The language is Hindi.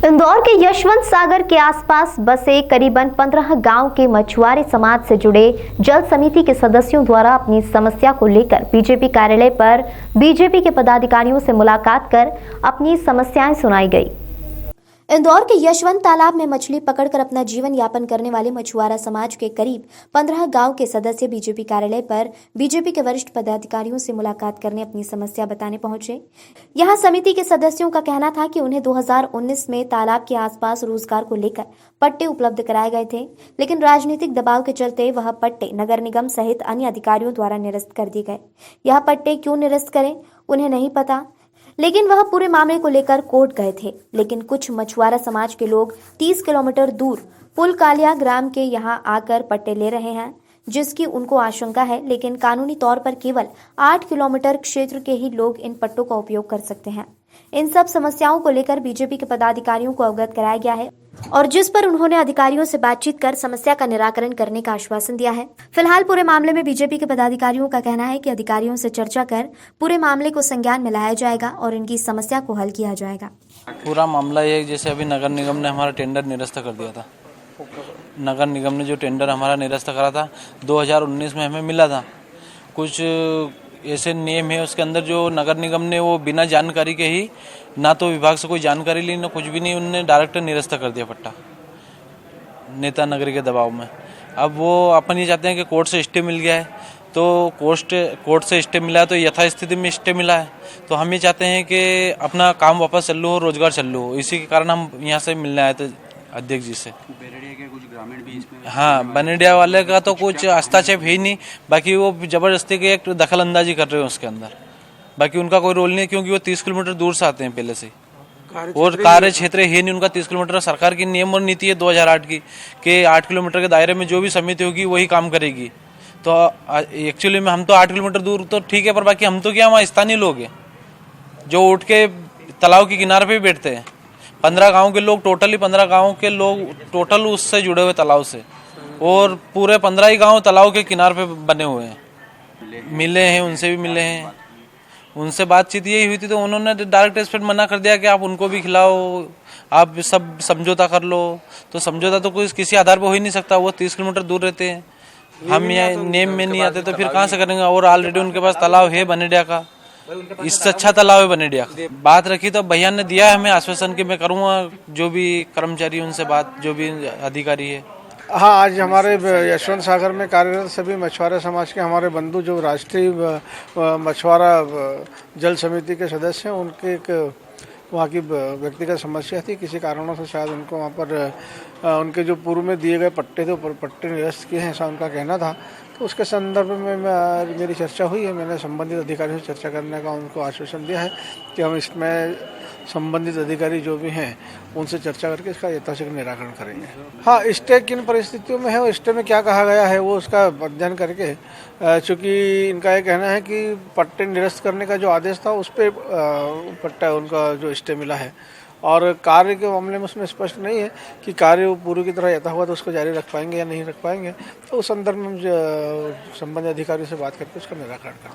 इंदौर के यशवंत सागर के आसपास बसे करीबन 15 गांव के मछुआरे समाज से जुड़े जल समिति के सदस्यों द्वारा अपनी समस्या को लेकर बीजेपी कार्यालय पर बीजेपी के पदाधिकारियों से मुलाकात कर अपनी समस्याएं सुनाई गई। इंदौर के यशवंत तालाब में मछली पकड़कर अपना जीवन यापन करने वाले मछुआरा समाज के करीब 15 गांव के सदस्य बीजेपी कार्यालय पर बीजेपी के वरिष्ठ पदाधिकारियों से मुलाकात करने अपनी समस्या बताने पहुंचे। यहां समिति के सदस्यों का कहना था कि उन्हें 2019 में तालाब के आसपास रोजगार को लेकर पट्टे उपलब्ध कराए गए थे, लेकिन राजनीतिक दबाव के चलते वह पट्टे नगर निगम सहित अन्य अधिकारियों द्वारा निरस्त कर दिए गए। यह पट्टे क्यों निरस्त करें उन्हें नहीं पता, लेकिन वह पूरे मामले को लेकर कोर्ट गए थे। लेकिन कुछ मछुआरा समाज के लोग 30 किलोमीटर दूर पुल कालिया ग्राम के यहां आकर पट्टे ले रहे हैं, जिसकी उनको आशंका है, लेकिन कानूनी तौर पर केवल 8 किलोमीटर क्षेत्र के ही लोग इन पट्टों का उपयोग कर सकते हैं। इन सब समस्याओं को लेकर बीजेपी के पदाधिकारियों को अवगत कराया गया है और जिस पर उन्होंने अधिकारियों से बातचीत कर समस्या का निराकरण करने का आश्वासन दिया है। फिलहाल पूरे मामले में बीजेपी के पदाधिकारियों का कहना है कि अधिकारियों से चर्चा कर पूरे मामले को संज्ञान में लाया जाएगा और इनकी समस्या को हल किया जाएगा। पूरा मामला ये जैसे अभी नगर निगम ने हमारा टेंडर निरस्त कर दिया था। नगर निगम ने जो टेंडर हमारा निरस्त करा था 2019 में हमें मिला था। कुछ ऐसे नियम है उसके अंदर जो नगर निगम ने वो बिना जानकारी के ही, ना तो विभाग से कोई जानकारी ली ना कुछ भी नहीं, उनने डायरेक्ट निरस्त कर दिया पट्टा नेता नगरी के दबाव में। अब वो अपन ये चाहते हैं कि कोर्ट से स्टे मिल गया है, तो कोर्ट से स्टे मिला है तो यथास्थिति में स्टे मिला है, तो हम ये चाहते हैं कि अपना काम वापस चालू हो, रोजगार चालू हो। इसी के कारण हम यहाँ से मिलने आए थे अध्यक्ष जी से। बेरडिया के कुछ ग्रामीण भी इसमें, हाँ, बनेडिया वाले का तो कुछ हस्तक्षेप है ही नहीं, बाकी वो जबरदस्ती की एक दखल अंदाजी कर रहे हैं उसके अंदर। बाकी उनका कोई रोल नहीं, क्योंकि वो 30 किलोमीटर दूर से आते हैं पहले से, और कार्य क्षेत्र है नहीं उनका 30 किलोमीटर। सरकार की नियम और नीति है 2008 की कि 8 किलोमीटर के दायरे में जो भी समिति होगी वही काम करेगी। तो एक्चुअली में हम तो 8 किलोमीटर दूर तो ठीक है, पर बाकी हम तो क्या, वहाँ स्थानीय लोग हैं जो उठ के तालाब के किनारे पे बैठते हैं। 15 गांव के लोग, टोटली 15 गांव के लोग टोटल उससे जुड़े हुए तालाब से, और पूरे 15 ही गांव तालाब के किनारे पे बने हुए हैं। मिले हैं, उनसे भी मिले हैं, उनसे बातचीत यही हुई थी, तो उन्होंने डायरेक्ट इस पर मना कर दिया कि आप उनको भी खिलाओ, आप सब समझौता कर लो। तो समझौता तो कोई किसी आधार पर हो ही नहीं सकता, वो 30 किलोमीटर दूर रहते हैं, हम यहाँ नेम में नहीं आते, तो फिर कहाँ से करेंगे। और ऑलरेडी उनके पास तालाब है बनेडिया का, इससे अच्छा तालाब है बनेडिया का। बात रखी तो भैया ने दिया हमें आश्वासन कि मैं करूँगा, जो भी कर्मचारी उनसे बात, जो भी अधिकारी है। हाँ, आज हमारे यशवंत सागर में कार्यरत सभी मछुआरा समाज के हमारे बंधु जो राष्ट्रीय मछुआरा जल समिति के सदस्य हैं, उनके एक वहाँ की व्यक्तिगत समस्या थी। किसी कारणों से शायद उनको वहाँ पर उनके जो पूर्व में दिए गए पट्टे थे पट्टे निरस्त किए हैं, ऐसा उनका कहना था। तो उसके संदर्भ में मेरी चर्चा हुई है। मैंने संबंधित अधिकारियों से चर्चा करने का उनको आश्वासन दिया है कि हम इसमें संबंधित अधिकारी जो भी हैं उनसे चर्चा करके इसका यथाशीघ्र निराकरण करेंगे। हाँ, स्टे किन परिस्थितियों में है और स्टे में क्या कहा गया है वो उसका अध्ययन करके, चूँकि इनका ये कहना है कि पट्टे निरस्त करने का जो आदेश था उस पर पट्टा उनका जो स्टे मिला है, और कार्य के मामले में उसमें स्पष्ट नहीं है कि कार्य पूरी की तरह यथावत उसको जारी रख पाएंगे या नहीं रख पाएंगे। तो उस संदर्भ में संबंधित अधिकारियों से बात करके उसका निराकरण करें।